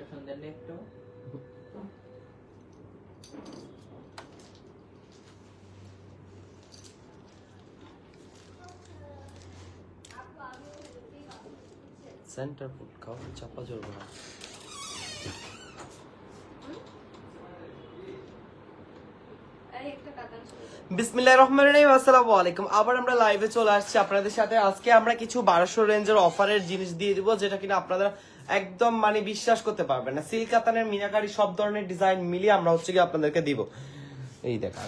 Caption দেন একটু। Centre food খাও, চাপা জড়বো না। বিসমিল্লাহির রহমানির রহিম। আসসালামু আলাইকুম। আবার আমরা লাইভে চলে আসছি আপনাদের সাথে। আজকে আমরা কিছু 1200 রেঞ্জের অফারের জিনিস দিয়ে দিব, যেটা কিনা আপনারা একদম মানে বিশ্বাস করতে পারবেন না। সিল্ক কাতানের, মিনাকারি সব ধরনের ডিজাইন মিলিয়ে আমরা হচ্ছে কি আপনাদেরকে দিব। এই দেখা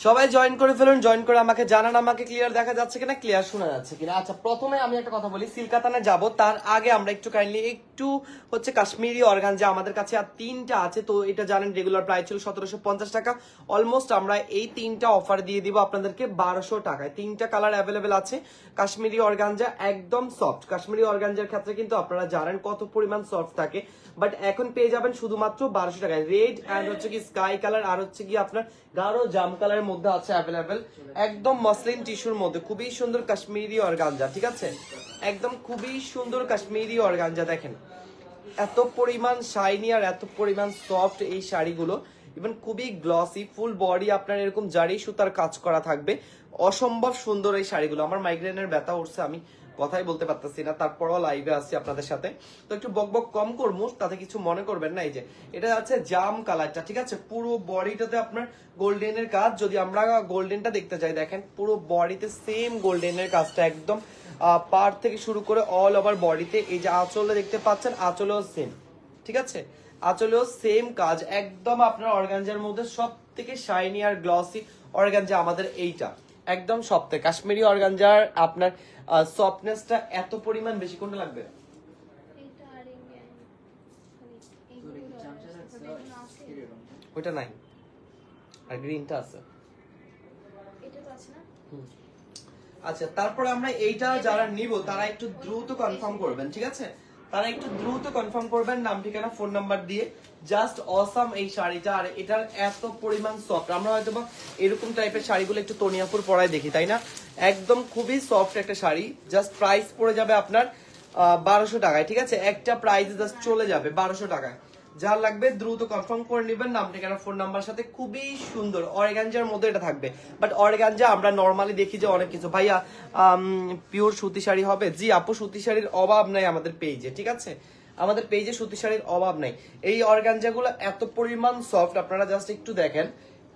সবাই জয়েন করে ফেলুন। জয়েন করে আমাকে জানান আমাকে ক্লিয়ার দেখা যাচ্ছে কিনা, ক্লিয়ার শোনা যাচ্ছে কিনা। আচ্ছা, প্রথমে আমি একটা কথা বলি, সিল্কাতানে যাব তার আগে আমরা একটু কাইন্ডলি একটু হচ্ছে কাশ্মীরি অর্গানজা আমাদের কাছে আর 3টা আছে। তো এটা জানেন রেগুলার প্রাইস ছিল 1750 টাকা। অলমোস্ট আমরা এই 3টা অফার দিয়ে দিব আপনাদেরকে 1200 টাকায়। 3টা কালার অ্যাভেলেবেল আছে। কাশ্মীরি অর্গানজা একদম সফট। কাশ্মীরি অর্গানজার ক্ষেত্রে কিন্তু আপনারা জানেন কত পরিমাণ সফট থাকে, বাট এখন পেয়ে যাবেন শুধুমাত্র 1200 টাকায়। রেড এন্ড হচ্ছে কি স্কাই কালার আর হচ্ছে কি আপনার গাঢ় জাম কালারের মধ্যে আছে অ্যাভেলেবেল। একদম মসলিন টিস্যুর মধ্যে খুবই সুন্দর কাশ্মীরি অর্গানজা, ঠিক আছে? একদম খুবই সুন্দর কাশ্মীরি অর্গানজা। দেখেন এত পরিমাণ শাইনি আর এত পরিমাণ সফট এই শাড়িগুলো, ইভেন খুবই গ্লসি, ফুল বডি আপনার এরকম জারি সুতার কাজ করা থাকবে। অসম্ভব সুন্দর এই শাড়িগুলো। আমার মাইগ্রেনের ব্যথা উঠছে, আমি কথাই বলতে পারতেছি না, তারপরও লাইভে আসছি আপনাদের সাথে। তো একটু বকবক কম করবো, তাতে কিছু মনে করবেন না। এই যে এটা আছে জাম কালারটা, ঠিক আছে? পুরো বডিটাতে আপনার গোল্ডেনের কাজ। যদি আমরা গোল্ডেনটা দেখতে চাই, দেখেন পুরো বডিতে সেম গোল্ডেনের কাজটা একদম পার থেকে শুরু করে অল ওভার বডিতে। এই যে আঁচলে দেখতে পাচ্ছেন, আঁচলেও সেম, ঠিক আছে? আঁচলেও সেম কাজ একদম। আপনার অর্গানজার মধ্যে সব থেকে শাইনি আর গ্লসি অর্গানজা আমাদের এইটা একদম সব থেকে। কাশ্মীরি অর্গানজার আপনার সফটনেসটা এত পরিমাণ বেশি। কোনটা লাগবে? ওইটা নাই, আর গ্রিনটা আছে। আচ্ছা, তারপরে আমরা এইটা যারা নিব তারা একটু দ্রুত কনফার্ম করবেন, ঠিক আছে? তারা একটু দ্রুত কনফার্ম করবেন নাম ঠিকানা ফোন নাম্বার দিয়ে। জাস্ট অসাম এই শাড়িটা, আর এটার এত পরিমাণ সফট। আমরা হয়তো বা এরকম টাইপের শাড়িগুলো একটু তনিয়াপুর পরায় দেখি, তাই না? একদম খুবই সফট একটা শাড়ি। জাস্ট প্রাইস পড়ে যাবে আপনার 1200 টাকায়, ঠিক আছে? একটা প্রাইস জাস্ট চলে যাবে 1200 টাকায়। যা লাগবে দ্রুত কনফার্ম করে নেবেন নাম ঠিকানা ফোন নাম্বার সাথে। খুবই সুন্দর অর্গানজার মধ্যে এটা থাকবে। বাট অর্গানজা আমরা নরমালি দেখি যে অনেক কিছু, ভাইয়া পিওর সুতি শাড়ি হবে? জি আপু, সুতি শাড়ির অভাব নাই আমাদের পেজে, ঠিক আছে? আমাদের পেজে সুতি শাড়ির অভাব নাই। এই অর্গানজাগুলো এত পরিমাণ সফট, আপনারা জাস্ট একটু দেখেন,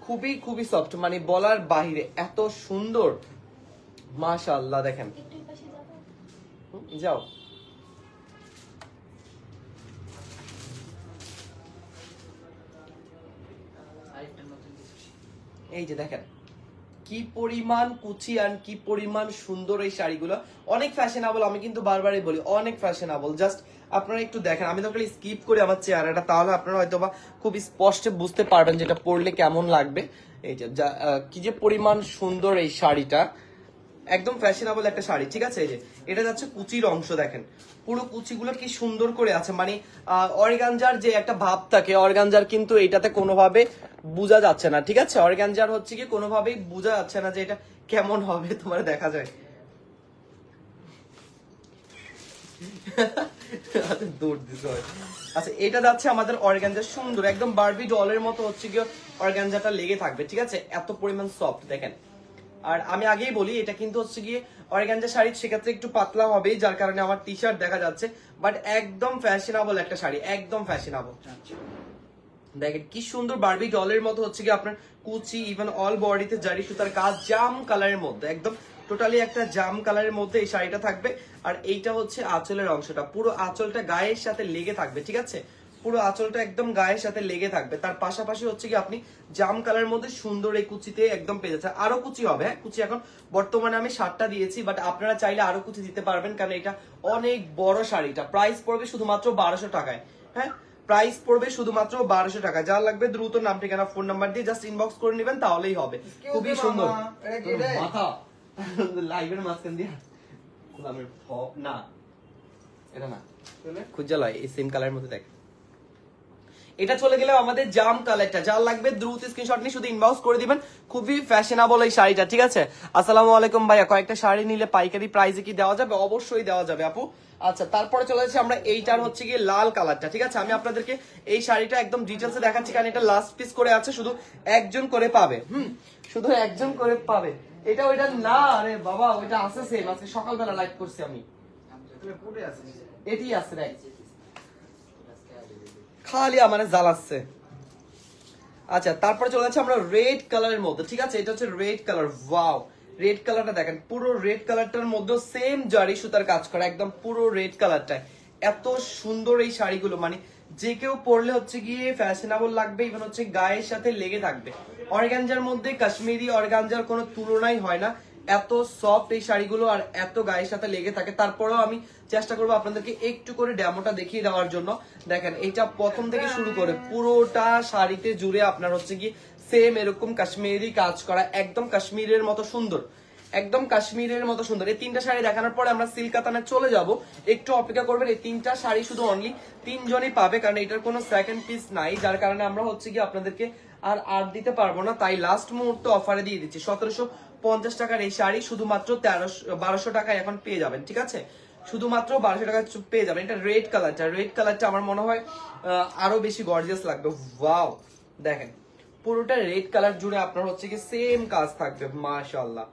খুবই খুবই সফট, মানে বলার বাহিরে এত সুন্দর। মাশাআল্লাহ, দেখেন। যাও, এই যে দেখেন কি পরিমাণ কুচি আর কি পরিমাণ সুন্দর এই শাড়িগুলো। অনেক ফ্যাশনেবল, আমি কিন্তু বারবারই বলি অনেক ফ্যাশনেবল। জাস্ট আপনারা একটু দেখেন। আমি তো স্কিপ করি আমার চেহারাটা, তাহলে আপনারা হয়তো বা খুব স্পষ্ট বুঝতে পারবেন যেটা পরলে কেমন লাগবে। এই যে কি যে পরিমাণ সুন্দর এই শাড়িটা, একদম ফ্যাশনেবল একটা শাড়ি, ঠিক আছে? এই যে এটা যাচ্ছে কুচির অংশ, দেখেন পুরো কুচিগুলো কি সুন্দর করে আছে। মানে অর্গানজার যে একটা ভাব থাকে, অর্গানজার কিন্তু এটাতে কোনোভাবে বোঝা যাচ্ছে না, ঠিক আছে? অর্গানজার হচ্ছে কি কোনোভাবেই বোঝা যাচ্ছে না যে এটা কেমন হবে, তোমার দেখা যায়। দৌড় দিতে হয়। আচ্ছা, এটা যাচ্ছে আমাদের অর্গানজা, সুন্দর একদম বারবি ডলের মতো হচ্ছে কি অর্গানজাটা লেগে থাকবে, ঠিক আছে? এত পরিমাণ সফট দেখেন। আর আমি আগেই বলি এটা কিন্তু হচ্ছে গিয়ে অর্গানজা শাড়ি, সেক্ষেত্রে একটু পাতলা হবে, যার কারণে আমার টি শার্ট দেখা যাচ্ছে। বাট একদম ফ্যাশনেবল একটা শাড়ি, একদম ফ্যাশনেবল। দেখেন কি সুন্দর বারবি ডলের মতো হচ্ছে কি আপনার কুচি, ইভেন অল বডিতে জারি সুতার কাজ, জাম কালারের মধ্যে, একদম টোটালি একটা জাম কালারের মধ্যে এই শাড়িটা থাকবে। আর এইটা হচ্ছে আঁচলের অংশটা, পুরো আঁচলটা গায়ের সাথে লেগে থাকবে, ঠিক আছে? পুরো আঁচলটা একদম গায়ের সাথে লেগে থাকবে। তার পাশাপাশি হচ্ছে কি আপনি জাম কালারের মধ্যে সুন্দর এই কুচিতে একদম পেয়ে যাচ্ছে। আরো কুচি হবে, হ্যাঁ কুচি এখন বর্তমানে আমি 7টা দিয়েছি, বাট আপনারা চাইলে আরো কুচি দিতে পারবেন, কারণ এটা অনেক বড় শাড়িটা। প্রাইস পড়বে শুধুমাত্র 1200 টাকায়, হ্যাঁ প্রাইস পড়বে শুধুমাত্র 1200 টাকা। যা লাগবে দ্রুত নাম ঠিকানা ফোন নাম্বার দিয়ে জাস্ট ইনবক্স করে নেবেন, তাহলেই হবে। খুবই সুন্দর মাথা লাইভের মাঝখান দিয়ে গোলামের ফপ না, এটা না খুঁজে লয় এই সেম কালারের মধ্যে দেখ। এটা চলে গেলে আমাদের জাম কালারটা, যার লাগবে দ্রুত স্ক্রিনশট নিয়ে শুধু ইনবক্স করে দিবেন। খুবই ফ্যাশনেবল এই শাড়িটা, ঠিক আছে। আসসালামু আলাইকুম ভাইয়া, কয়েকটা শাড়ি নিলে পাইকারি প্রাইসে কি দেওয়া যাবে? অবশ্যই দেওয়া যাবে আপু। আচ্ছা, তারপরে চলে যাচ্ছে আমরা এইটার হচ্ছে গিয়ে লাল কালারটা, ঠিক আছে। আমি আপনাদেরকে এই শাড়িটা একদম ডিটেলসে দেখাচ্ছি, কারণ এটা লাস্ট পিস করে আছে, শুধু একজন করে পাবে। শুধু একজন করে পাবে। এটা ওইটা না, আরে বাবা ওইটা আছে সেম, আজকে সকালবেলা লাইভ করছি আমি। এটি আছে রে, খালি আমার জ্বালাচ্ছে। আচ্ছা, তারপরে চলে যাচ্ছে আমরা রেড কালারের মধ্যে, ঠিক আছে। এটা হচ্ছে রেড কালার। ওয়াও, রেড কালারটা দেখেন, পুরো রেড কালারটার মধ্যে সেম জারি সুতার কাজ করা, একদম পুরো রেড কালারটা। এত সুন্দর এই শাড়িগুলো, মানে যে কেউ পরলে হচ্ছে গিয়ে ফ্যাশনেবল লাগবে, ইভেন হচ্ছে গায়ের সাথে লেগে থাকবে। অর্গানজার মধ্যে কাশ্মীরি অর্গানজার কোনো তুলনাই হয় না, এত সফট এই শাড়িগুলো আর এত গায়ের সাথে লেগে থাকে। তারপরেও আমি চেষ্টা করবো আপনাদেরকে একটু করে ডেমোটা দেখিয়ে দেওয়ার জন্য। দেখেন, এটা প্রথম থেকে শুরু করে পুরোটা শাড়িতে জুড়ে আপনার হচ্ছে কি সেম এরকম কাশ্মীরি কাজ করা, একদম কাশ্মীরের মতো সুন্দর, একদম কাশ্মীরের মতো সুন্দর। এই তিনটা শাড়ি দেখানোর পরে আমরা সিল্ক কাতানে চলে যাব, একটু অপেক্ষা করবেন। এই তিনটা শাড়ি শুধু অনলি তিনজনই পাবে, কারণ এটার কোনো সেকেন্ড পিস নাই, যার কারণে আমরা হচ্ছে কি আপনাদেরকে আর দিতে পারবো না, তাই লাস্ট মুহূর্তে অফারে দিয়ে দিচ্ছি। 1750 টাকার এই শাড়ি শুধুমাত্র 1200 টাকায় এখন পেয়ে যাবেন, ঠিক আছে। শুধুমাত্র 1200 টাকায় পেয়ে যাবেন। এটা রেড কালারটা, রেড কালারটা আমার মনে হয় আরো বেশি গর্জিয়াস লাগবে। ওয়াও, দেখেন পুরোটা রেড কালার জুড়ে আপনার হচ্ছে কি সেম কাজ থাকবে, মাশাআল্লাহ।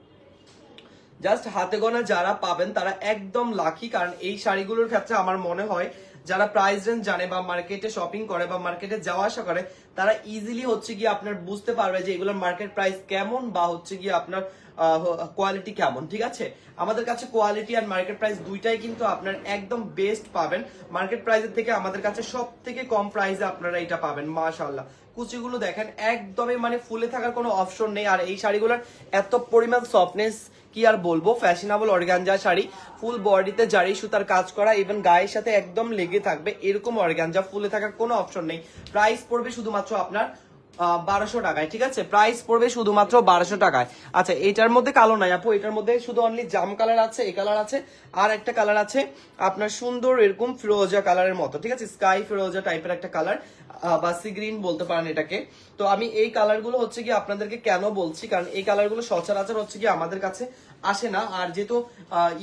জাস্ট হাতে গোনা যারা পাবেন তারা একদম লাকি, কারণ এই শাড়িগুলোর ক্ষেত্রে আমার মনে হয় যারা প্রাইস রেঞ্জ জানে বা মার্কেটে শপিং করে বা মার্কেটে যাওয়া আসা করে, তারা ইজিলি হচ্ছে গিয়ে আপনার বুঝতে পারবে যে এগুলোর মার্কেট প্রাইস কেমন বা হচ্ছে গিয়ে আপনার কোয়ালিটি কেমন, ঠিক আছে। আমাদের কাছে কোয়ালিটি আর মার্কেট প্রাইস দুইটাই কিন্তু আপনার একদম বেস্ট পাবেন। মার্কেট প্রাইসের থেকে আমাদের কাছে সব থেকে কম প্রাইসে আপনারা এটা পাবেন, মাশাআল্লাহ। কুচিগুলো দেখেন একদমই মানে ফুলে থাকার কোনো অপশন নেই, আর এই শাড়িগুলোর এত পরিমাণ সফটনেস কি আর বলবো। ফ্যাশনেবল অর্গানজা শাড়ি, ফুল বডিতে জারি সুতার কাজ করা, ইভেন গায়ের সাথে একদম লেগে থাকবে এরকম অর্গানজা, ফুলে থাকার কোনো অপশন নেই। প্রাইস পড়বে শুধুমাত্র আপনার 1200 টাকায়, ঠিক আছে। প্রাইস পড়বে শুধুমাত্র 1200 টাকায়। আচ্ছা, এটার মধ্যে কালো নাই আপু, এটার মধ্যে শুধু অনলি জাম কালার আছে, এই কালার আছে, আর একটা কালার আছে আপনার সুন্দর এরকম ফিরোজা কালারের মতো, ঠিক আছে। স্কাই ফিরোজা টাইপের একটা কালার বা সি গ্রিন বলতে পারেন এটাকে। তো আমি এই কালার গুলো হচ্ছে কি আপনাদেরকে কেন বলছি, কারণ এই কালার গুলো সচরাচর হচ্ছে কি আমাদের কাছে আসে না, আর যেহেতু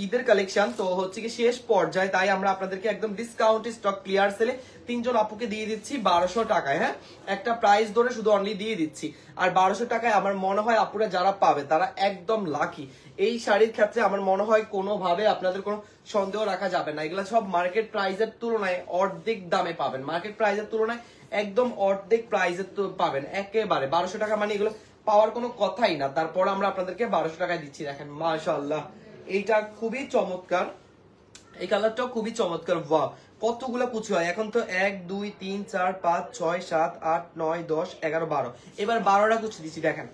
ঈদের কালেকশন তো হচ্ছে কি শেষ পর্যায়ে, তাই আমরা আপনাদেরকে একদম ডিসকাউন্ট স্টক ক্লিয়ার সেলে তিনজন আপুকে দিয়ে দিচ্ছি 1200 টাকায়। হ্যাঁ, একটা প্রাইস ধরে শুধু অনলি দিয়ে দিচ্ছি, আর 1200 টাকায় আমার মনে হয় আপুরা যারা পাবে তারা একদম লাকি। এই শাড়ির ক্ষেত্রে আমার মনে হয় কোনোভাবে আপনাদের কোনো সন্দেহ রাখা যাবে না, এগুলা সব মার্কেট প্রাইসের তুলনায় অর্ধেক দামে পাবেন, মার্কেট প্রাইসের তুলনায় একদম অর্ধেক প্রাইসের পাবেন একেবারে। 1200 টাকা মানে এগুলো পাওয়ার কোনো কথাই না, তারপর আমরা আপনাদেরকে 1200 টাকায় দিচ্ছি। দেখেন মাশাআল্লাহ, এইটা খুবই চমৎকার, এই কালারটাও খুবই চমৎকার। ওয়াও, কতগুলো কুচি হয় এখন তো, 1 2 3 4 5 6 7 8 9 10 11 12, এবার 12টা কুচি দিচ্ছি। দেখেন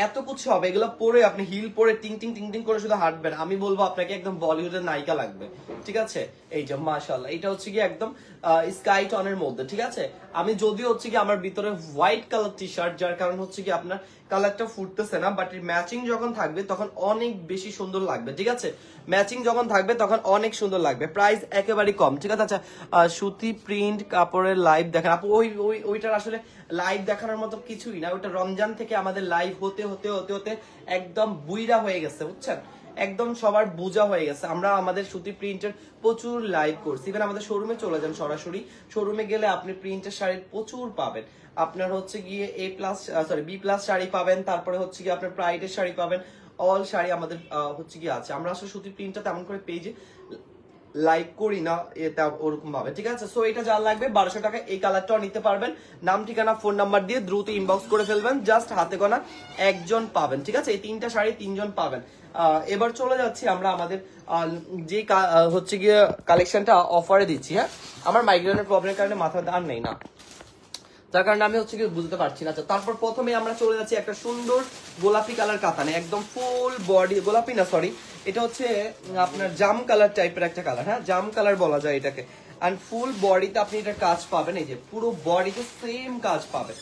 এত কুচি হবে, এগুলো পরে আপনি হিল পরে টিং টিং টিং টিং করে শুধু হাঁটবেন, আমি বলবো আপনাকে একদম বলিউডের নায়িকা লাগবে, ঠিক আছে। এই যে মাশাআল্লাহ, এটা হচ্ছে কি একদম স্কাই টনের মধ্যে, ঠিক আছে। আমি যদিও হচ্ছে কি আমার ভিতরে হোয়াইট কালার টি শার্ট, যার কারণ হচ্ছে কি আপনার কালারটা ফুটতেছে না, বাট ম্যাচিং যখন থাকবে তখন অনেক বেশি সুন্দর লাগবে, ঠিক আছে। ম্যাচিং যখন থাকবে তখন অনেক সুন্দর লাগবে, প্রাইস একেবারে কম, ঠিক আছে। আচ্ছা, সুতি প্রিন্ট কাপড়ের লাইভ দেখেন আপু, ওইটার আসলে লাইভ দেখানোর মতো কিছুই না, ওইটা রমজান থেকে আমাদের লাইভ হতে হতে হতে হতে একদম বুইরা হয়ে গেছে, বুঝছেন, একদম সবার বোঝা হয়ে গেছে। আমরা আমাদের সুতি প্রিন্টের প্রচুর লাইভ করছি, ইভেন আমাদের শোরুমে চলে যান, সরাসরি শোরুমে গেলে আপনি প্রিন্টের শাড়ির প্রচুর পাবেন। আপনার হচ্ছে গিয়ে বি প্লাস শাড়ি পাবেন, তারপরে হচ্ছে গিয়ে আপনার প্রাইডের শাড়ি পাবেন, অল শাড়ি আমাদের হচ্ছে গিয়ে আছে। আমরা আসলে সুতি প্রিন্টটা তেমন করে পেজে লাইক করি না এটা ওরকম ভাবে, ঠিক আছে। সো এটা যা লাগবে 1200 টাকা, এই কালারটাও নিতে পারবেন। নাম ঠিকানা ফোন নাম্বার দিয়ে দ্রুত ইনবক্স করে ফেলবেন, জাস্ট হাতে গোনা একজন পাবেন, ঠিক আছে। এই তিনটা শাড়ি তিনজন পাবেন। এবার চলে যাচ্ছি আমরা আমাদের যে হচ্ছে গিয়ে কালেকশনটা অফারে দিচ্ছি। হ্যাঁ, আমার মাইগ্রেনের প্রবলেমের কারণে মাথা দান নেই না, তার কারণে আমি হচ্ছে কি বুঝতে পারছি না। তারপর প্রথমে আমরা চলে যাচ্ছি একটা সুন্দর গোলাপি কালার কাতানে, একদম ফুল বডি, গোলাপি না সরি, এটা হচ্ছে আপনার জাম কালার টাইপের একটা কালার, হ্যাঁ জাম কালার বলা যায় এটাকে। আর ফুল বডিতে আপনি এটার কাজ পাবেন, এই যে পুরো বডিতে সেম কাজ পাবেন,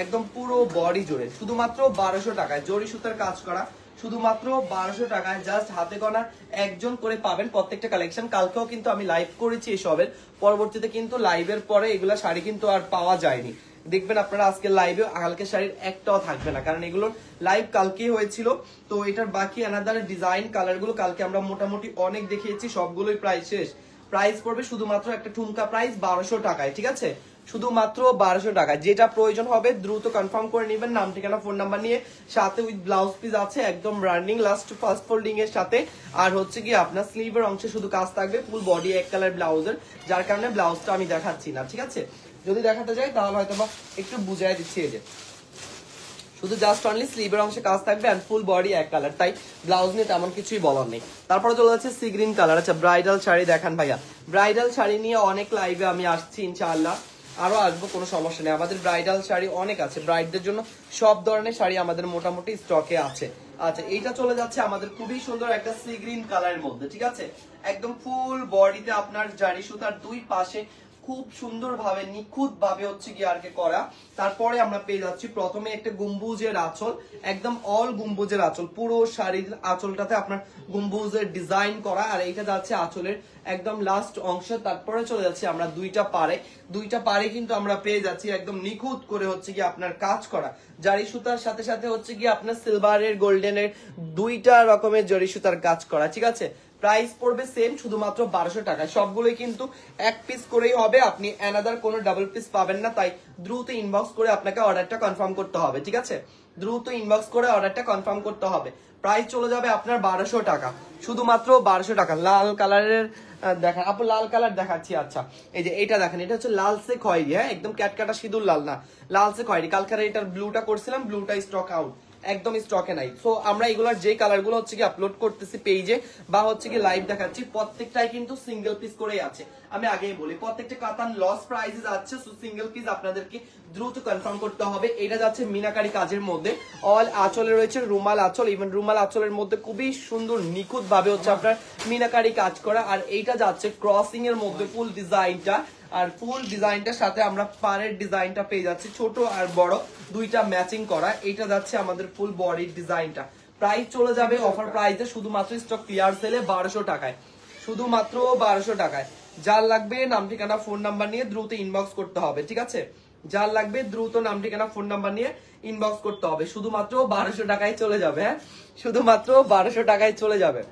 একদম পুরো বডি জুড়ে, শুধুমাত্র 1200 টাকায় জরি সুতার কাজ করা, শুধুমাত্র 1200 টাকায় জাস্ট হাতে গোনা একজন করে পাবেন প্রত্যেকটা কালেকশন। কালকেও কিন্তু আমি লাইভ করেছি এসবের, পরবর্তীতে কিন্তু লাইভের পরে এগুলা শাড়ি কিন্তু আর পাওয়া যায়নি। দেখবেন আপনারা আজকে লাইভে কালকে শাড়ির একটাও থাকবে না, কারণ এগুলোর লাইভ কালকেই হয়েছিল। তো এটার বাকি আনাদার ডিজাইন কালারগুলো কালকে আমরা মোটামুটি অনেক দেখিয়েছি, সবগুলোই প্রায় শেষ। প্রাইস পড়বে শুধুমাত্র একটা ঠুমকা প্রাইস 1200 টাকায়, ঠিক আছে? শুধুমাত্র 1200 টাকা। যেটা প্রয়োজন হবে দ্রুত কনফার্ম করে নেবেন, নাম ঠিকানা ফোন নাম্বার নিয়ে। সাথে উইথ ব্লাউজ পিস আছে একদম রানিং লাস্ট ফার্স্ট ফোল্ডিং এর সাথে। আর হচ্ছে কি আপনার স্লিভের অংশে শুধু কাজ থাকবে, ফুল বডি এক কালার ব্লাউজের, যার কারণে ব্লাউজটা আমি দেখাচ্ছি না, ঠিক আছে? যদি দেখাতে যাই তাহলে হয়তো বা একটু বুঝাই দিচ্ছি। এই যে শুধু জাস্ট অনলি স্লিভের অংশে কাজ থাকবে এন্ড ফুল বডি এক কালার, তাই ব্লাউজ নিয়ে তেমন কিছুই বলার নেই। তারপরে চলে যাচ্ছে সি গ্রিন কালার। আচ্ছা ব্রাইডাল শাড়ি দেখান ভাইয়া। ব্রাইডাল শাড়ি নিয়ে অনেক লাইভে আমি আসছি, ইনশাআল্লাহ আরো আসবো, কোনো সমস্যা নেই। আমাদের ব্রাইডাল শাড়ি অনেক আছে, ব্রাইডদের জন্য সব ধরনের শাড়ি আমাদের মোটামুটি স্টকে আছে। আচ্ছা এইটা চলে যাচ্ছে আমাদের খুবই সুন্দর একটা সি গ্রিন কালারের মধ্যে, ঠিক আছে? একদম ফুল বডিতে আপনার জারি সুতার দুই পাশে খুব সুন্দর ভাবে নিখুঁত ভাবে হচ্ছে কি আর করা। তারপরে আমরা পেয়ে যাচ্ছি প্রথমে একটা গম্বুজের আঁচল, একদম অল গম্বুজের আঁচল, পুরো শাড়ির আঁচলটাতে আপনার গম্বুজের ডিজাইন করা। আর এইটা যাচ্ছে আঁচলের একদম লাস্ট অংশ। তারপরে চলে যাচ্ছে আমরা দুইটা পারে কিন্তু আমরা পেয়ে যাচ্ছি একদম নিখুঁত করে হচ্ছে কি আপনার কাজ করা জারি সুতার সাথে সাথে হচ্ছে কি আপনার সিলভারের গোল্ডেনের দুইটা রকমের জারি সুতার কাজ করা, ঠিক আছে? প্রাইস পড়বে সেম, শুধুমাত্র 1200 টাকা। সবগুলোই কিন্তু এক পিস করেই হবে, আপনি অ্যানাদার কোনো ডাবল পিস পাবেন না, তাই দ্রুত ইনবক্স করে আপনাকে অর্ডারটা কনফার্ম করতে হবে, ঠিক আছে? দ্রুত ইনবক্স করে অর্ডারটা কনফার্ম করতে হবে। প্রাইস চলে যাবে আপনার 1200 টাকা, শুধুমাত্র 1200 টাকা। লাল কালারের দেখেন আপু, লাল কালার দেখাচ্ছি। আচ্ছা এই যে এটা দেখেন, এটা হচ্ছে লালসে খয়েরি, হ্যাঁ একদম ক্যাটকাটা সিঁদুর লাল না, লালসে খয়েরি। কালকে এটার ব্লুটা করছিলাম, ব্লুটা স্টক আউট, একদম স্টকে নাই। সো আমরা এগুলার যে কালার গুলো হচ্ছে কি আপলোড করতেছি পেজে বা হচ্ছে কি লাইভ দেখাচ্ছি, প্রত্যেকটাই কিন্তু সিঙ্গেল পিস করেই আছে। আমি আগেই বলি প্রত্যেকটা কাতান লস প্রাইসেস আছে, সো সিঙ্গেল পিস আপনাদেরকে দ্রুত কনফার্ম করতে হবে। এটা যাচ্ছে মিনাকারি কাজের মধ্যে, অল আঁচলে রয়েছে রুমাল আঁচল, ইভেন রুমাল আঁচলের মধ্যে খুবই সুন্দর নিখুঁত ভাবে হচ্ছে আপনার মিনাকারি কাজ করা। আর এইটা যাচ্ছে ক্রসিং এর মধ্যে ফুল ডিজাইনটা, আর ফুল ডিজাইনটার সাথে আমরা পাড়ের ডিজাইনটা পেয়ে যাচ্ছি ছোট আর বড় দুইটা ম্যাচিং করা। এটা যাচ্ছে আমাদের ফুল বডির ডিজাইনটা। প্রাইস চলে যাবে অফার প্রাইসে শুধুমাত্র স্টক ক্লিয়ার সেলে 1200 টাকায়, শুধুমাত্র 1200 টাকায়। যার লাগবে নাম ঠিকানা ফোন নাম্বার নিয়ে দ্রুত ইনবক্স করতে হবে, ঠিক আছে? যার লাগবে দ্রুত নাম ঠিকানা ফোন নাম্বার নিয়ে ইনবক্স করতে হবে। শুধুমাত্র 1200 টাকায় চলে যাবে, হ্যাঁ শুধুমাত্র 1200 টাকায় চলে যাবে।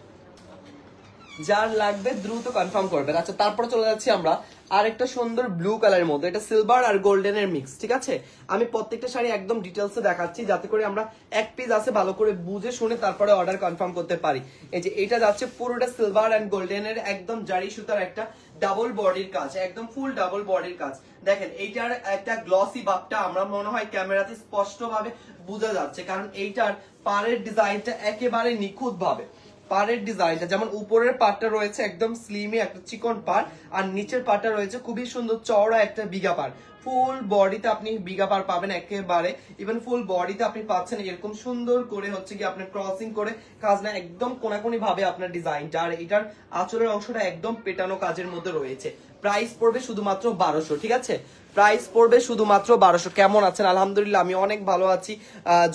যার লাগবে দ্রুত কনফার্ম করবেন। আচ্ছা তারপর চলে যাচ্ছি আমরা আরেকটা সুন্দর ব্লু কালারের মধ্যে, এটা সিলভার আর গোল্ডেনের মিক্স, ঠিক আছে? আমি প্রত্যেকটা শাড়ি একদম ডিটেলসে দেখাচ্ছি যাতে করে আমরা এক পিস আছে ভালো করে বুঝে শুনে তারপরে অর্ডার কনফার্ম করতে পারি। এই যে এটা যাচ্ছে পুরোটা সিলভার এন্ড গোল্ডেনের একদম জারি সুতার একটা ডাবল বডির কাজ, একদম ফুল ডাবল বডির কাজ। দেখেন এইটার একটা গ্লসি ভাবটা আমরা মনে হয় ক্যামেরাতে স্পষ্ট ভাবে বোঝা যাচ্ছে, কারণ এইটার পাড়ের ডিজাইনটা একেবারে নিখুঁত ভাবে। পাড়ের ডিজাইনটা যেমন উপরের পাটটা রয়েছে একদম স্লিমে একটা চিকন পাড়, আর নিচের পাটটা রয়েছে খুবই সুন্দর চওড়া একটা বিঘা পাড়। ফুল বডিতে আপনি বিঘা পাড় পাবেন একেবারে, ইভেন ফুল বডিতে আপনি পাচ্ছেন এরকম সুন্দর করে হচ্ছে কি আপনার ক্রসিং করে কাজ না, একদম কোনাকুনি ভাবে আপনার ডিজাইনটা। আর এটার আঁচলের অংশটা একদম পেটানো কাজের মধ্যে রয়েছে। প্রাইস পড়বে শুধুমাত্র 1200, ঠিক আছে? প্রাইস পড়বে শুধুমাত্র 1200। কেমন আছেন? আলহামদুলিল্লাহ আমি অনেক ভালো আছি।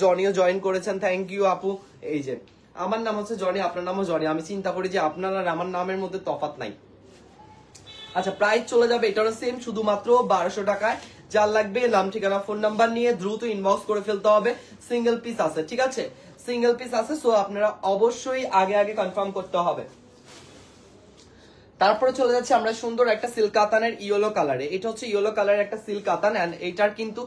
জনিও জয়েন করেছেন, থ্যাংক ইউ আপু। এই যে আমার নাম হচ্ছে জনি, আপনার নামও জনি। আমি চিন্তা করি যে আপনার আর আমার নামের মধ্যে তফাৎ নাই। আচ্ছা প্রাইস চলে যাবে এটারও সেম, শুধুমাত্র 1200 টাকায়। যার লাগবে নাম ঠিকানা ফোন নাম্বার নিয়ে দ্রুত ইনবক্স করে ফেলতে হবে। সিঙ্গেল পিস আছে, ঠিক আছে? সিঙ্গেল পিস আছে, সো আপনারা অবশ্যই আগে আগে কনফার্ম করতে হবে। তারপরে চলে যাচ্ছে আমরা সুন্দর একটা সিল্ক কাতানের ইয়েলো কালারে। এটা হচ্ছে ইয়েলো কালারের একটা সিল্ক কাতান, এন্ড এটার কিন্তু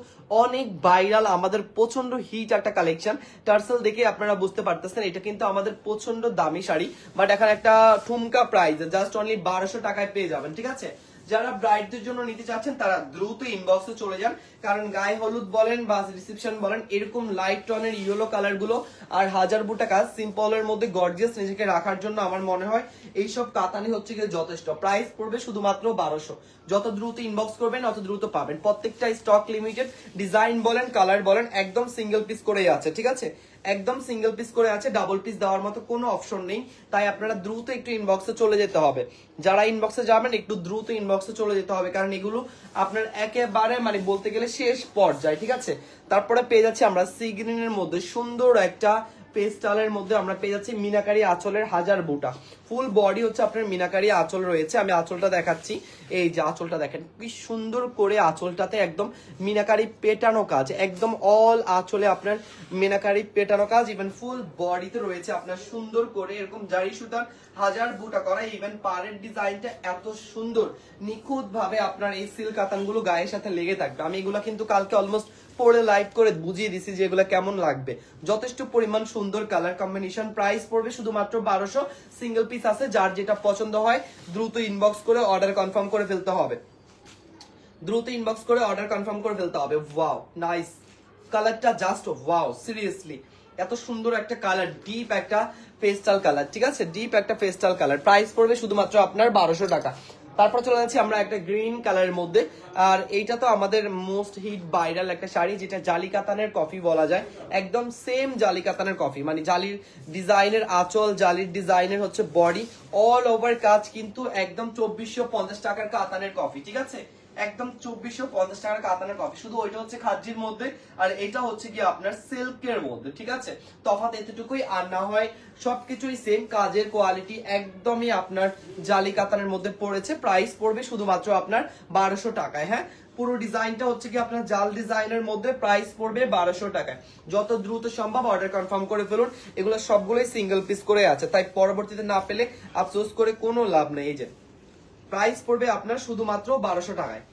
অনেক ভাইরাল, আমাদের প্রচন্ড হিট একটা কালেকশন। টার্সেল দেখে আপনারা বুঝতে পারতেছেন এটা কিন্তু আমাদের প্রচন্ড দামি শাড়ি, বাট এখন একটা ঠুমকা প্রাইস জাস্ট অনলি 1200 টাকায় পেয়ে যাবেন, ঠিক আছে? যারা ব্রাইডদের জন্য নিতে চাচ্ছেন তারা দ্রুত ইনবক্সে চলে যান, কারণ গায়ে হলুদ বলেন বা রিসেপশন বলেন এরকম লাইট টনের ইয়েলো কালার গুলো আর হাজার বুটা কাজ সিম্পলের মধ্যে গর্জিয়াস নিজেকে রাখার জন্য আমার মনে হয় এইসব কাতানি হচ্ছে গিয়ে যথেষ্ট। প্রাইস পড়বে শুধুমাত্র 1200। যত দ্রুত ইনবক্স করবেন তত দ্রুত পাবেন। প্রত্যেকটা স্টক লিমিটেড, ডিজাইন বলেন কালার বলেন একদম সিঙ্গেল পিস করেই আছে, ঠিক আছে? একদম সিঙ্গেল পিস করে আছে, ডাবল পিস দেওয়ার মতো কোনো অপশন নেই। তাই আপনারা দ্রুত একটু ইনবক্সে চলে যেতে হবে। যারা ইনবক্সে যাবেন একটু দ্রুত ইনবক্সে চলে যেতে হবে, কারণ এগুলো আপনার একেবারে মানে বলতে গেলে শেষ পর্যায়ে, ঠিক আছে? তারপরে পেয়ে যাচ্ছি আমরা সি গ্রিনের মধ্যে সুন্দর একটা পেস্টালের মধ্যে আমরা পেয়ে যাচ্ছি মিনাকারি আঁচলের হাজার বুটা। ফুল বডি হচ্ছে আপনার মিনাকারি আঁচল রয়েছে। আমি আঁচলটা দেখাচ্ছি, এই যে আঁচলটা দেখেন কি সুন্দর করে, আঁচলটাতে একদম মিনাকারি পেটানো কাজ, একদম অল আঁচলে আপনার মিনাকারি পেটানো কাজ। ইভেন ফুল বডিতে রয়েছে আপনার সুন্দর করে এরকম জারি সুতার হাজার বুটা করা। ইভেন পাড়ের ডিজাইনটা এত সুন্দর, নিখুঁত ভাবে আপনার এই সিল্ক কাতানগুলো গায়ের সাথে লেগে থাকবে। আমি এগুলা কিন্তু কালকে অলমোস্ট পরে লাইভ করে বুঝিয়ে দিছি যে এগুলো কেমন লাগবে। যথেষ্ট পরিমাণ সুন্দর কালার কম্বিনেশন। প্রাইস পড়বে শুধুমাত্র 1200। সিঙ্গেল পিস আছে, যার যেটা পছন্দ হয় দ্রুত ইনবক্স করে অর্ডার কনফার্ম করে ফেলতে হবে, দ্রুত ইনবক্স করে অর্ডার কনফার্ম করে ফেলতে হবে। ওয়াও নাইস কালারটা, জাস্ট ওয়াও, সিরিয়াসলি এত সুন্দর একটা কালার, ডিপ একটা পেস্টাল কালার, ঠিক আছে, ডিপ একটা পেস্টাল কালার। প্রাইস পড়বে শুধুমাত্র আপনার 1200 টাকা। তারপর চলে যাচ্ছি আমরা একটা গ্রিন কালারের মধ্যে। আর এইটা তো আমাদের মোস্ট হিট ভাইরাল একটা শাড়ি, যেটা জালি কাতানের কফি বলা যায়। একদম সেম জালি কাতানের কফি, মানে জালির ডিজাইনের আঁচল, জালির ডিজাইনের হচ্ছে বডি, অল ওভার কাজ কিন্তু একদম 2450 টাকার কাতানের কফি, ঠিক আছে, একদম 2450 টাকার কাতানের কফি। শুধু ওইটা হচ্ছে খাদ্যির মধ্যে আর এটা হচ্ছে কি আপনার সিল্কের মধ্যে, ঠিক আছে, তফাৎ এতটুকুই। আর না হয় সবকিছুই সেম, কাজের কোয়ালিটি একদমই আপনার জালি কাতানের মধ্যে পড়েছে। প্রাইস পড়বে শুধুমাত্র আপনার 1200 টাকায়। হ্যাঁ, পুরো ডিজাইনটা হচ্ছে কি আপনার জাল ডিজাইনের মধ্যে, প্রাইস পড়বে 1200 টাকায়। যত দ্রুত সম্ভব অর্ডার কনফার্ম করে ফেলুন। এগুলো সবগুলোই সিঙ্গেল পিস করে আছে, তাই পরবর্তীতে না পেলে আফসোস করে কোনো লাভ নেই। এই যে প্রাইস পড়বে আপনার শুধুমাত্র 1200 টাকায়।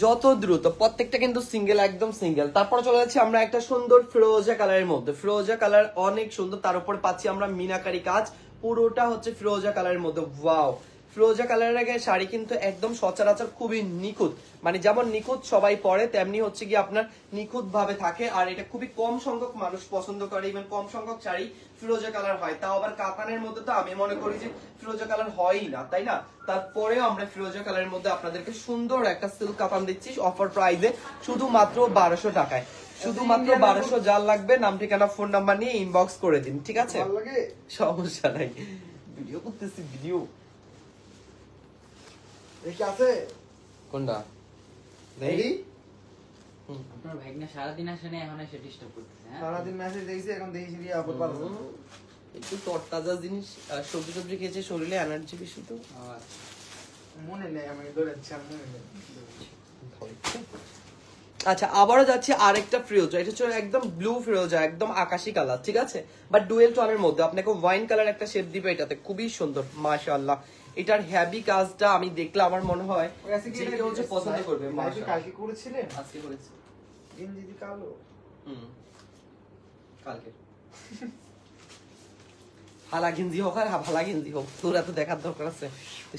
যত দ্রুত, প্রত্যেকটা কিন্তু সিঙ্গেল, একদম সিঙ্গেল। তারপর চলে যাচ্ছি আমরা একটা সুন্দর ফিরোজা কালারের মধ্যে। ফিরোজা কালার অনেক সুন্দর, তার উপর পাচ্ছি আমরা মিনাকারি কাজ, পুরোটা হচ্ছে ফিরোজা কালারের মধ্যে। ওয়াও, ফিরোজা কালারের আগে শাড়ি কিন্তু একদম সচরাচর খুবই নিখুঁত, মানে যেমন নিখুঁত সবাই পরে তেমনি হচ্ছে কি আপনার নিখুঁত ভাবে থাকে। আর এটা খুবই কম সংখ্যক মানুষ পছন্দ করে, ইভেন কম সংখ্যক শাড়ি ফিরোজা কালার হয়, তাও আবার কাতানের মধ্যে তো আমি মনে করি যে ফিরোজা কালার হয়ই না, তাই না? তারপরেও আমরা ফিরোজা কালারের মধ্যে আপনাদেরকে সুন্দর একটা সিল্ক কাতান দিচ্ছি অফার প্রাইসে শুধুমাত্র 1200 টাকায়। শুধুমাত্র 1200। যার লাগবে নাম ঠিকানা ফোন নাম্বার নিয়ে ইনবক্স করে দিন, ঠিক আছে, সমস্যা নাই। ভিডিও করতেছি, ভিডিও আছে কোনটা দেখি। আপনার ভাইগনা সারাদিন আসে না, এখন এসে ডিস্টার্ব করতেছে। সারাদিন মেসেজ দেখছি, এখন দেখি সিরি আপলোড পারবো। একটু তরতাজা জিনিস, সবজি সবজি খেয়েছে, শরীরে এনার্জি বেশি তো। মনে নেই, আমি দৌড়াচ্ছি, আর মনে নেই। আচ্ছা, আবারও যাচ্ছি আরেকটা ফিরোজা। এটা হচ্ছে একদম ব্লু ফিরোজা, একদম আকাশি কালার, ঠিক আছে, বাট ডুয়েল টোনের মধ্যে। আপনাকে ওয়াইন কালার একটা শেড দিবে এটাতে, খুবই সুন্দর মাশাআল্লাহ। এটার হেভি কাজটা আমি দেখলে আমার মনে হয় যে কেউ হচ্ছে পছন্দ করবে। কালকে করেছিলেন? আজকে করেছি। গেঞ্জি কালো। কালকে হালা গেঞ্জি হোক আর ভালা গেঞ্জি হোক, তোর এত দেখার দরকার আছে?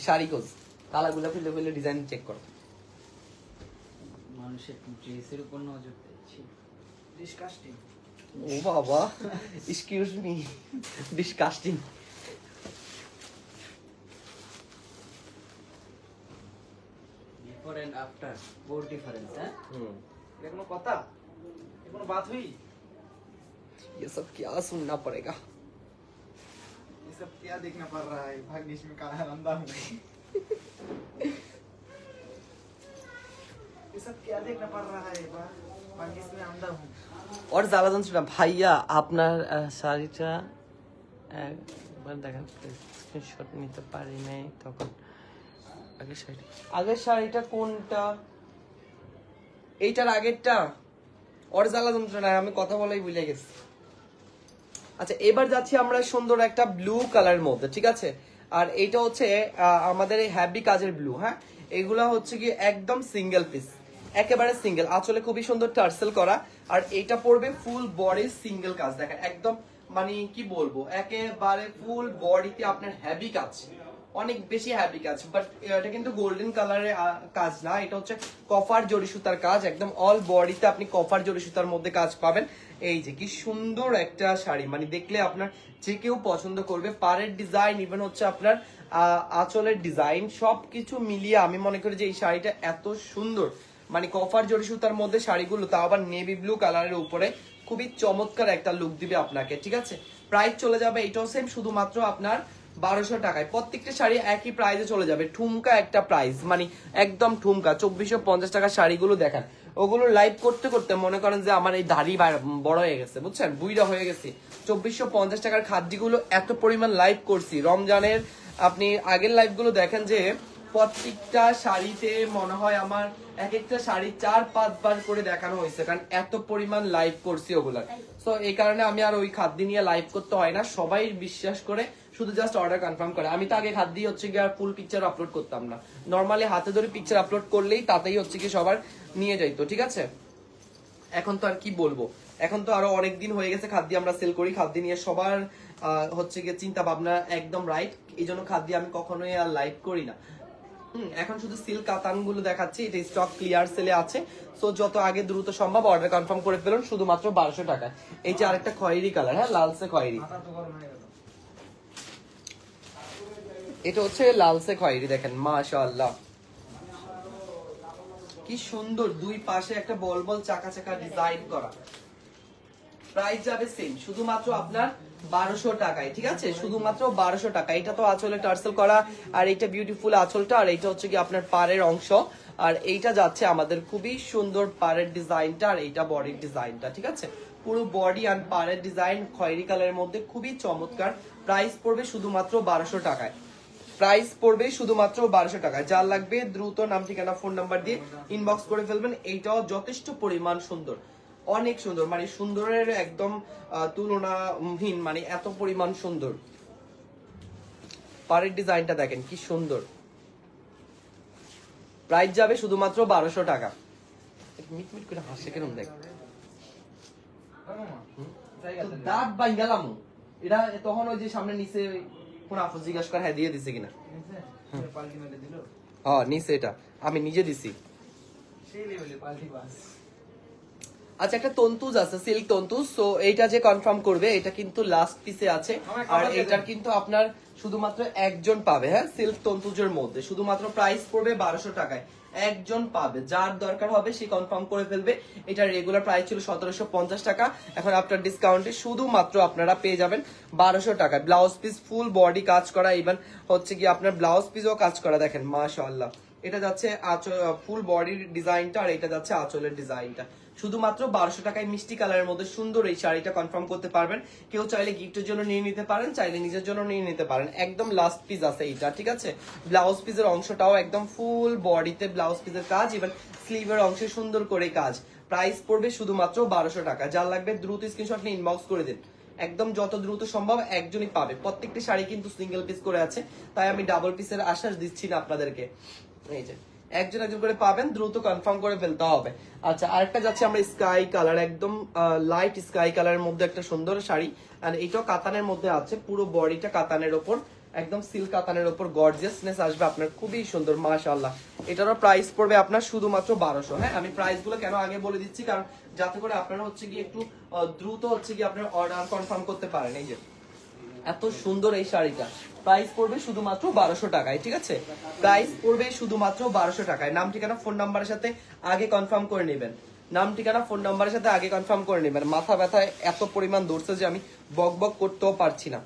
শাড়ি খোঁজ, কালাগুলা ফেলে ফেলে ডিজাইন চেক কর। মানুষের ড্রেসের উপর নজর দিচ্ছি। ডিসকাস্টিং। ও বাবা, excuse me, disgusting. Before and after বহুত ডিফারেন্স। হ্যাঁ, ये কোনো কথা, ये কোনো बात हुई? ये सब क्या सुनना पड़ेगा? ये सब क्या देखना पड़ रहा है? भाग्येश में काला अंधा हूँ। ये सब क्या देखना पड़ रहा है? भाग्येश में अंधा हूँ। और জ্বালা যন্ত্রণা ভাইয়া, আপনার শাড়িটা একবার দেখেন, স্ক্রিনশট নিতে পারি নাই তখন। আগের শাড়িটা কোনটা? এইটার আগেরটা? ওর জ্বালা যন্ত্রণা, আমি কথা বলাই ভুলে গেছি। আচ্ছা, এবার যাচ্ছি আমরা সুন্দর একটা ব্লু কালারের মধ্যে, ঠিক আছে। আর এইটা হচ্ছে আমাদের এই হ্যাভি কাজের ব্লু। হ্যাঁ, এগুলা হচ্ছে কি একদম সিঙ্গেল পিস, একেবারে সিঙ্গেল, আসলে খুবই সুন্দর টার্সেল করা। আর এটা পড়বে ফুল বডি সিঙ্গেল কাজ, দেখেন একদম মানে কি বলবো, একেবারে ফুল বডিতে আপনার হ্যাভি কাজ, অনেক বেশি হ্যাভি কাজ। বাট এটা কিন্তু গোল্ডেন কালারের কাজ না, এটা হচ্ছে কপার জরি সুতার কাজ। একদম অল বডিতে আপনি কপার জরি সুতার মধ্যে কাজ পাবেন। এই যে কি সুন্দর একটা শাড়ি, মানে দেখলে আপনার যে কেউ পছন্দ করবে। পাড়ের ডিজাইন, ইভেন হচ্ছে আপনার আঁচলের ডিজাইন, সবকিছু মিলিয়ে আমি মনে করি যে এই শাড়িটা এত সুন্দর, মানে কপার জরি সুতার মধ্যে শাড়িগুলো, তাও আবার নেভি ব্লু কালারের উপরে, খুবই চমৎকার একটা লুক দিবে আপনাকে, ঠিক আছে। প্রাইস চলে যাবে এটাও সেম, শুধুমাত্র আপনার 1200 টাকায় প্রত্যেকটা শাড়ি একই প্রাইসে চলে যাবে। ঠুমকা একটা প্রাইস, মানে একদম ঠুমকা। 2450 টাকার শাড়িগুলো দেখেন, ওগুলো লাইভ করতে করতে মনে করেন যে আমার এই দাড়ি বড় হয়ে গেছে, বুঝছেন, বুইড়া হয়ে গেছে। 2450 টাকার খাদ্যগুলো এত পরিমাণ লাইভ করছি রমজানের। আপনি আগের লাইভ গুলো দেখেন যে প্রত্যেকটা শাড়িতে মনে হয় আমার এক একটা শাড়ি 4-5 বার করে দেখানো হয়েছে, কারণ এত পরিমাণ লাইভ করছি ওগুলার। তো এই কারণে আমি আর ওই খাদ্য নিয়ে লাইভ করতে হয় না, সবাই বিশ্বাস করে শুধু জাস্ট অর্ডার কনফার্ম করে। আমি তো আগে খাদ্য হচ্ছে গিয়ে ফুল পিকচার আপলোড করতাম না, নর্মালি হাতে ধরে পিকচার আপলোড করলেই তাতেই হচ্ছে কি সবার নিয়ে যাইতো, ঠিক আছে। এখন তো আর কি বলবো, এখন তো আরো অনেক দিন হয়ে গেছে খাদ্য আমরা সেল করি, খাদ্য নিয়ে সবার হচ্ছে গিয়ে চিন্তা ভাবনা একদম রাইট, এই জন্য খাদ্য আমি কখনোই আর লাইভ করি না। এখন শুধু সিল্ক কাতান গুলো দেখাচ্ছি, এটা স্টক ক্লিয়ার সেলে আছে। সো যত আগে দ্রুত সম্ভব অর্ডার কনফার্ম করে ফেলুন, শুধুমাত্র 1200 টাকায়। এই যে আরেকটা খয়েরি কালার, হ্যাঁ লালসে খয়েরি, এটা হচ্ছে লালসে খয়েরি, দেখেন মাশাআল্লাহ কি সুন্দর, দুই পাশে একটা বল বল চাকা চাকা ডিজাইন করা। প্রাইস যাবে সেম, শুধুমাত্র আপনার 1200 টাকায়, ঠিক আছে, শুধুমাত্র 1200 টাকা। এটা তো আঁচলে টার্সেল করা, আর এইটা বিউটিফুল আঁচলটা, আর এইটা হচ্ছে কি আপনার পাড়ের অংশ, আর এইটা যাচ্ছে আমাদের খুবই সুন্দর পাড়ের ডিজাইনটা, আর এইটা বডির ডিজাইনটা, ঠিক আছে। পুরো বডি আর পাড়ের ডিজাইন খয়েরি কালারের মধ্যে খুবই চমৎকার। প্রাইস পড়বে শুধুমাত্র 1200 টাকায়, প্রাইস পড়বে শুধুমাত্র 1200 টাকায়। যার লাগবে দ্রুত নাম ঠিকানা ফোন নাম্বার দিয়ে ইনবক্স করে ফেলবেন। এইটাও যথেষ্ট পরিমাণ সুন্দর, অনেক সুন্দর, মানে সুন্দরের একদম তুলনাহীন, মানে এত পরিমাণ সুন্দর। পাড়ের ডিজাইনটা দেখেন কি সুন্দর। প্রাইস যাবে শুধুমাত্র 1200 টাকা। মিটমিট করে হাসে কেন দেখ, দাঁত বাই গেলাম। এটা তখন ওই যে সামনে নিচে কোন আপু জিজ্ঞাসা করে হ্যাঁ দিয়ে দিছে কিনা, হ্যাঁ নিচে, এটা আমি নিজে দিছি। আচ্ছা, একটা তন্তুজ আছে, সিল্ক তন্তুজ, তো এইটা যে কনফার্ম করবে এটা কিন্তু লাস্ট পিসে আছে, আর এটার কিন্তু আপনার শুধুমাত্র একজন পাবে, হ্যাঁ সিল্ক তন্তুজের মধ্যে। শুধুমাত্র প্রাইস পড়বে 1200 টাকায়, একজন পাবে, যার দরকার হবে সে কনফার্ম করে ফেলবে। এটা রেগুলার প্রাইস ছিল 1750 টাকা, এখন আফটার ডিসকাউন্টে শুধুমাত্র আপনারা পেয়ে যাবেন 1200 টাকা। ব্লাউজ পিস ফুল বডি কাজ করা, ইভেন হচ্ছে কি আপনার ব্লাউজ পিসও কাজ করা, দেখেন মাশাআল্লাহ। এটা যাচ্ছে ফুল বডির ডিজাইনটা, আর এটা যাচ্ছে আঁচলের ডিজাইনটা। শুধুমাত্র 1200 টাকায় মিষ্টি কালারের মধ্যে সুন্দর এই শাড়িটা কনফার্ম করতে পারবেন। কেউ চাইলে গিফটের জন্য নিয়ে নিতে পারেন, চাইলে নিজের জন্য নিয়ে নিতে পারেন। একদম লাস্ট পিস আছে এইটা, ঠিক আছে। ব্লাউজ পিসের অংশটাও একদম ফুল বডিতে ব্লাউজ পিসের কাজ, ইভেন স্লিভের অংশে সুন্দর করে কাজ। প্রাইস পড়বে শুধুমাত্র 1200 টাকা। যার লাগবে দ্রুত স্ক্রিনশট নিয়ে ইনবক্স করে দিন, একদম যত দ্রুত সম্ভব একজনই পাবে। প্রত্যেকটি শাড়ি কিন্তু সিঙ্গেল পিস করে আছে, তাই আমি ডাবল পিসের আশ্বাস দিচ্ছি না আপনাদেরকে। এই যে একজন একজন করে পাবেন, দ্রুত কনফার্ম করে ফেলতে হবে। আচ্ছা, আরেকটা যাচ্ছে আমরা স্কাই কালার, একদম লাইট স্কাই কালারের মধ্যে একটা সুন্দর শাড়ি, আর এটাও কাতানের মধ্যে আছে, পুরো বডিটা কাতানের ওপর, একদম সিল্ক কাতানের ওপর গর্জিয়াসনেস আসবে আপনার, খুবই সুন্দর মাশাআল্লাহ। এটারও প্রাইস পড়বে আপনার শুধুমাত্র 1200। হ্যাঁ, আমি প্রাইস গুলো কেন আগে বলে দিচ্ছি, কারণ যাতে করে আপনারা হচ্ছে গিয়ে একটু দ্রুত হচ্ছে গিয়ে আপনার অর্ডার কনফার্ম করতে পারেন। এই যে এত সুন্দর এই শাড়িটা, প্রাইস পড়বে শুধুমাত্র 1200 টাকায়, ঠিক আছে। প্রাইস পড়বে শুধুমাত্র 1200 টাকায়। নাম ঠিকানা ফোন নাম্বারের সাথে আগে কনফার্ম করে নেবেন, নাম ঠিকানা ফোন নাম্বারের সাথে আগে কনফার্ম করে নেবেন। মাথা ব্যথায় এত পরিমাণ ধরছে যে আমি বক বক করতেও পারছি না।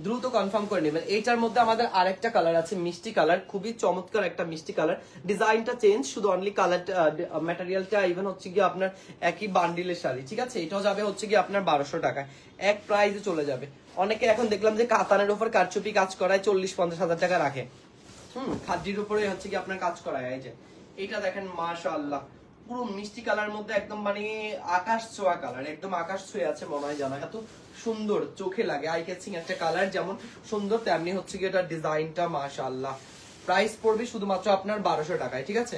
দ্রুত কনফার্ম করে নেবেন। এইটার মধ্যে আমাদের আরেকটা কালার আছে, মিষ্টি কালার, খুবই চমৎকার একটা মিষ্টি কালার। ডিজাইনটা চেঞ্জ, শুধু অনলি কালার, ম্যাটেরিয়ালটা ইভেন হচ্ছে গিয়ে আপনার একই বান্ডিলের শাড়ি, ঠিক আছে। এটাও যাবে হচ্ছে গিয়ে আপনার 1200 টাকায়, এক প্রাইসে চলে যাবে। অনেকে এখন দেখলাম যে কাতানের উপর কারচুপি কাজ করায় 40-50 হাজার টাকা রাখে, খাদ্যির উপরে হচ্ছে কি আপনার কাজ করায়। এই যে এইটা দেখেন মাশাআল্লাহ, পুরো মিষ্টি কালার মধ্যে একদম মানে আকাশ ছোঁয়া কালার, একদম আকাশ ছুঁয়ে আছে মনে হয়, জানা এত সুন্দর চোখে লাগে, আই ক্যাচিং একটা কালার, যেমন সুন্দর তেমনি হচ্ছে কি এটা ডিজাইনটা মাশাআল্লাহ। প্রাইস পড়বে শুধুমাত্র আপনার 1200 টাকায়, ঠিক আছে।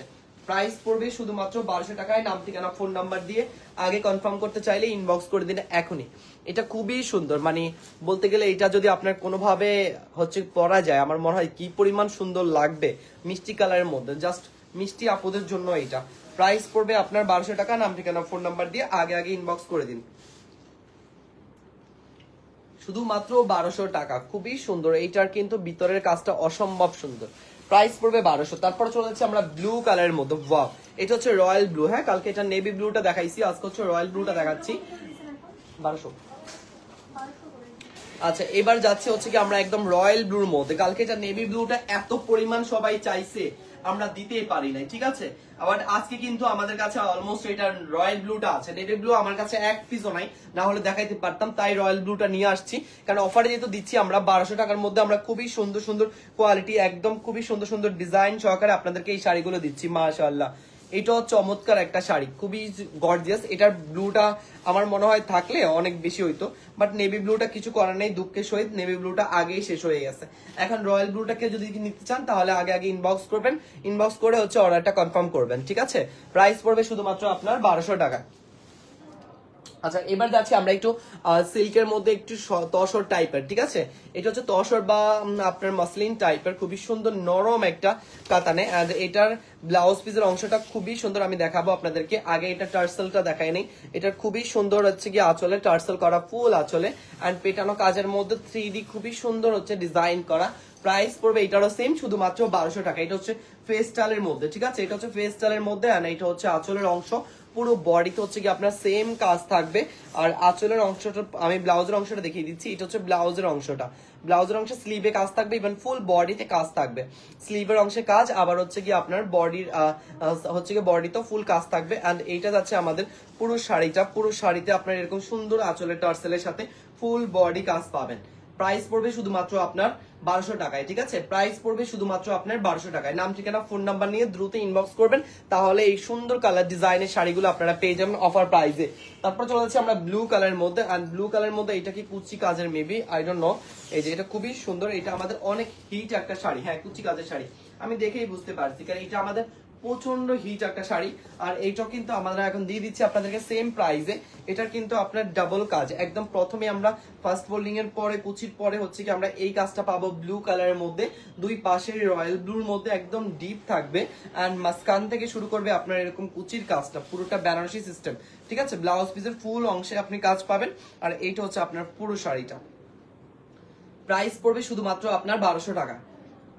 প্রাইস পড়বে শুধুমাত্র 1200 টাকায়। নাম ঠিকানা ফোন নাম্বার দিয়ে আগে কনফার্ম করতে চাইলে ইনবক্স করে দিন এখনই। এটা খুবই সুন্দর, মানে বলতে গেলে এটা যদি আপনার কোনোভাবে হচ্ছে পরা যায়, আমার মনে হয় কি পরিমাণ সুন্দর লাগবে মিষ্টি কালারের মধ্যে, জাস্ট মিষ্টি আপুদের জন্য এটা। প্রাইস পড়বে আপনার 1200 টাকা। নাম ঠিকানা ফোন নাম্বার দিয়ে আগে আগে ইনবক্স করে দিন, শুধুমাত্র 1200 টাকা। খুবই সুন্দর, এইটার কিন্তু ভিতরের কাজটা অসম্ভব সুন্দর। প্রাইস পড়বে 1200। তারপর চলে যাচ্ছে আমরা ব্লু কালারের মধ্যে, ওয়াও এটা হচ্ছে রয়্যাল ব্লু। হ্যাঁ, কালকে এটা নেভি ব্লুটা দেখাইছি, আজকে হচ্ছে রয়্যাল ব্লুটা দেখাচ্ছি 1200। আচ্ছা, এবার যাচ্ছে হচ্ছে কি আমরা একদম রয়্যাল ব্লুর মধ্যে। কালকে এটা নেভি ব্লুটা এত পরিমাণ সবাই চাইছে, আমরা দিতেই পারি নাই, ঠিক আছে। আবার আজকে কিন্তু আমাদের কাছে অলমোস্ট এটা রয়্যাল ব্লুটা আছে, নেভি ব্লু আমার কাছে এক পিসও নাই, না হলে দেখাইতে পারতাম, তাই রয়্যাল ব্লুটা নিয়ে আসছি। কারণ অফারে যেহেতু দিচ্ছি আমরা 1200 টাকার মধ্যে, আমরা খুবই সুন্দর সুন্দর কোয়ালিটি, একদম খুবই সুন্দর সুন্দর ডিজাইন সহকারে আপনাদেরকে এই শাড়িগুলো দিচ্ছি। মাশাআল্লাহ, এটাও চমৎকার একটা শাড়ি, খুবই গর্জিয়াস। এটার ব্লুটা আমার মনে হয় থাকলে অনেক বেশি হইতো, বাট নেভি ব্লুটা কিছু করার নেই, দুঃখের সহিত নেভি ব্লুটা আগেই শেষ হয়ে গেছে। এখন রয়্যাল ব্লুটাকে যদি নিতে চান তাহলে আগে আগে ইনবক্স করবেন, ইনবক্স করে হচ্ছে অর্ডারটা কনফার্ম করবেন, ঠিক আছে। প্রাইস পড়বে শুধুমাত্র আপনার 1200 টাকা। আচ্ছা, এবার যাচ্ছি আমরা একটু সিল্কের মধ্যে একটু তসর টাইপের, ঠিক আছে। এটা হচ্ছে তসর বা আপনার মসলিন টাইপের, খুবই সুন্দর নরম একটা কাতানে। এন্ড এটার ব্লাউজ পিসের অংশটা খুবই সুন্দর, আমি দেখাবো আপনাদেরকে। আগে এটা টার্সেলটা দেখাই নেই, এটার খুবই সুন্দর হচ্ছে কি আঁচলে টার্সেল করা, ফুল আঁচলে অ্যান্ড পেটানো কাজের মধ্যে 3D খুবই সুন্দর হচ্ছে ডিজাইন করা। প্রাইস পড়বে এটারও সেম, শুধুমাত্র 1200 টাকা। এটা হচ্ছে ফেস্টালের মধ্যে, ঠিক আছে, এটা হচ্ছে ফেস্টালের মধ্যে। আর এটা হচ্ছে আঁচলের অংশ, পুরো বডিতে হচ্ছে কি আপনার সেম কাজ থাকবে। আর আঁচলের অংশটা আমি ব্লাউজের অংশটা দেখিয়ে দিচ্ছি, এটা হচ্ছে ব্লাউজের অংশটা, ব্লাউজের অংশে স্লিভে কাজ থাকবে, ইভেন ফুল বডিতে কাজ থাকবে। স্লিভের অংশে কাজ, আবার হচ্ছে কি আপনার বডির হচ্ছে কি বডিতেও ফুল কাজ থাকবে। এন্ড এইটা যাচ্ছে আমাদের পুরো শাড়িটা, পুরো শাড়িতে আপনার এরকম সুন্দর আঁচলের টার্সেলের সাথে ফুল বডি কাজ পাবেন। প্রাইস পড়বে শুধুমাত্র আপনার 1200 টাকায়, ঠিক আছে। প্রাইস পড়বে শুধুমাত্র আপনার 1200 টাকায়। নাম, ঠিকানা, ফোন নাম্বার নিয়ে দ্রুত ইনবক্স করবেন, তাহলে এই সুন্দর কালার ডিজাইনের শাড়িগুলো আপনারা পেয়ে যাবেন অফার প্রাইসে। তারপর চলে যাচ্ছে আমরা ব্লু কালারের মধ্যে। আর ব্লু কালারের মধ্যে এটা কি কুচি কাজের মেবি, আই ডোন্ট নো। এই যে এটা খুবই সুন্দর, এটা আমাদের অনেক হিট একটা শাড়ি। হ্যাঁ, কুচি কাজের শাড়ি, আমি দেখেই বুঝতে পারছি, কারণ এটা আমাদের প্রচন্ড হিট একটা শাড়ি। আর এইটাও কিন্তু আমরা এখন দিয়ে দিচ্ছি আপনাদেরকে সেম প্রাইসে। এটার কিন্তু আপনার ডাবল কাজ, একদম প্রথমে আমরা ফার্স্ট ফোল্ডিং এর পরে কুচির পরে হচ্ছে কি আমরা এই কাজটা পাবো ব্লু কালারের মধ্যে, দুই পাশে রয়্যাল ব্লুর মধ্যে একদম ডিপ থাকবে। এন্ড মাঝখান থেকে শুরু করবে আপনার এরকম কুচির কাজটা, পুরোটা বেনারসি সিস্টেম, ঠিক আছে। ব্লাউজ পিসের ফুল অংশে আপনি কাজ পাবেন। আর এইটা হচ্ছে আপনার পুরো শাড়িটা। প্রাইস পড়বে শুধুমাত্র আপনার 1200 টাকা।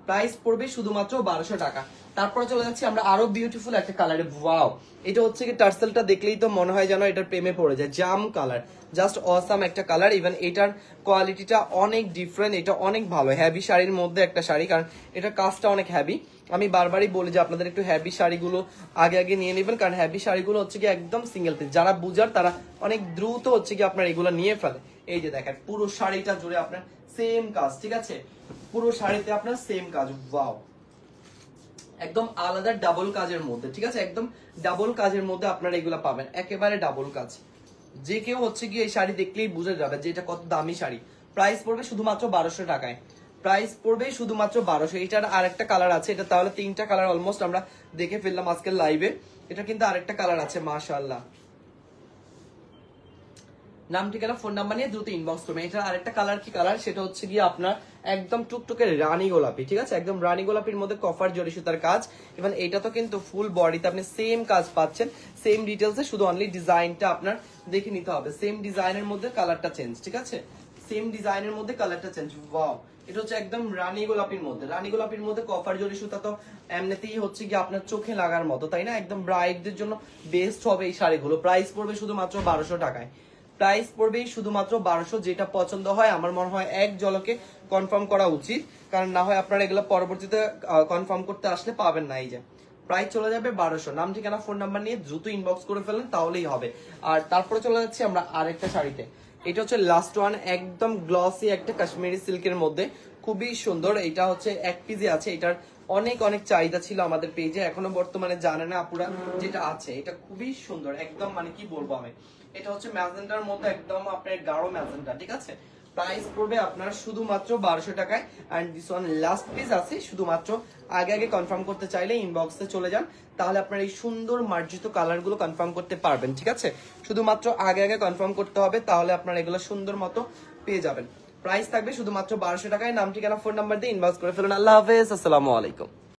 প্রাইস পড়বে শুধুমাত্র 1200 টাকা। তারপরে চলে যাচ্ছি আমরা আরো বিউটিফুল একটা কালারে, ওয়াও এটা হচ্ছে কি টার্সেলটা দেখলেই তো মনে হয় যেন এটার প্রেমে পড়ে যায়, জাম কালার, জাস্ট অসাম একটা কালার। ইভেন এটার কোয়ালিটিটা অনেক ডিফারেন্ট, এটা অনেক ভালো, হ্যাভি শাড়ির মধ্যে একটা শাড়ি, কারণ এটার কাজটা অনেক হ্যাভি। আমি বারবারই বলি যে আপনাদের একটু হ্যাভি শাড়িগুলো আগে আগে নিয়ে নেবেন, কারণ হ্যাভি শাড়িগুলো হচ্ছে কি একদম সিঙ্গেল পিস, যারা বুঝার তারা অনেক দ্রুত হচ্ছে কি আপনার এগুলো নিয়ে ফেলে। এই যে দেখেন পুরো শাড়িটা জুড়ে আপনার সেম কাজ, ঠিক আছে, পুরো শাড়িতে আপনার সেম কাজ, ওয়াও একদম আলাদা ডাবল কাজের মধ্যে, ঠিক আছে, একদম ডাবল কাজের মধ্যে আপনারা এগুলো পাবেন, একেবারে ডাবল কাজ। যে কেউ হচ্ছে কি এই শাড়ি দেখলেই বুঝে যাবে যে এটা কত দামি শাড়ি। প্রাইস পড়বে শুধুমাত্র 1200 টাকায়। প্রাইস পড়বে শুধুমাত্র 1200। এটার আরেকটা কালার আছে, এটা তাহলে তিনটা কালার অলমোস্ট আমরা দেখে ফেললাম আজকের লাইভে। এটা কিন্তু আরেকটা কালার আছে, মাশাআল্লাহ। নাম, ঠিকানা, ফোন নাম্বার নিয়ে দ্রুত ইনবক্স করবেন। এটা আরেকটা কালার, কি কালার সেটা হচ্ছে গিয়ে আপনার একদম টুকটুকে রানী গোলাপি, ঠিক আছে, একদম রানী গোলাপির মধ্যে কফার জরি সুতার কাজ। এবং এটা তো কিন্তু ফুল বডিতে আপনি সেম কাজ পাচ্ছেন, সেম ডিটেলসে, শুধু অনলি ডিজাইনটা আপনার দেখে নিতে হবে। সেম ডিজাইনের মধ্যে কালারটা চেঞ্জ, ঠিক আছে, সেম ডিজাইনের মধ্যে কালারটা চেঞ্জ। ওয়াও, এটা হচ্ছে একদম রানী গোলাপির মধ্যে, রানী গোলাপির মধ্যে কফার জরি সুতা তো এমনিতেই হচ্ছে কি আপনার চোখে লাগার মতো, তাই না, একদম ব্রাইডদের জন্য বেস্ট হবে এই শাড়িগুলো। প্রাইস পড়বে শুধুমাত্র 1200 টাকায়। প্রাইস পড়বে শুধুমাত্র 1200। যেটা পছন্দ হয় আমার মনে হয় এক ঝলকে কনফার্ম করা উচিত, কারণ না হয় আপনারা এগুলো পরবর্তীতে কনফার্ম করতে আসলে পাবেন না। এই যে প্রাইস চলে যাবে 1200। নাম, ঠিকানা, ফোন নাম্বার নিয়ে দ্রুত ইনবক্স করে ফেলেন, তাহলেই হবে। আর তারপরে চলে যাচ্ছি আমরা আরেকটা শাড়িতে। এটা হচ্ছে লাস্ট ওয়ান, একদম গ্লসি একটা কাশ্মীরি সিল্কের মধ্যে, খুবই সুন্দর। এটা হচ্ছে এক পিসে আছে, এটার অনেক অনেক চাহিদা ছিল আমাদের পেজে, এখনো বর্তমানে জানে না আপুরা যেটা আছে। এটা খুবই সুন্দর, একদম মানে কি বলবো আমি, এটা হচ্ছে ম্যাজেন্টার মধ্যে একদম আপনার গাঢ় ম্যাজেন্টা, ঠিক আছে। প্রাইস পড়বে আপনার শুধুমাত্র 1200 টাকায়। And this one last piece আছে, শুধুমাত্র আগে আগে কনফার্ম করতে চাইলে ইনবক্সে চলে যান, তাহলে আপনার এই সুন্দর মার্জিত কালারগুলো কনফার্ম করতে পারবেন, ঠিক আছে। শুধুমাত্র আগে আগে কনফার্ম করতে হবে, তাহলে আপনার এগুলো সুন্দর মতো পেয়ে যাবেন। প্রাইস থাকবে শুধুমাত্র 1200 টাকায়। নাম, ঠিকানা, ফোন নাম্বার দিয়ে ইনবক্স করে ফেলুন। আল্লাহ হাফেজ, আসসালামু আলাইকুম।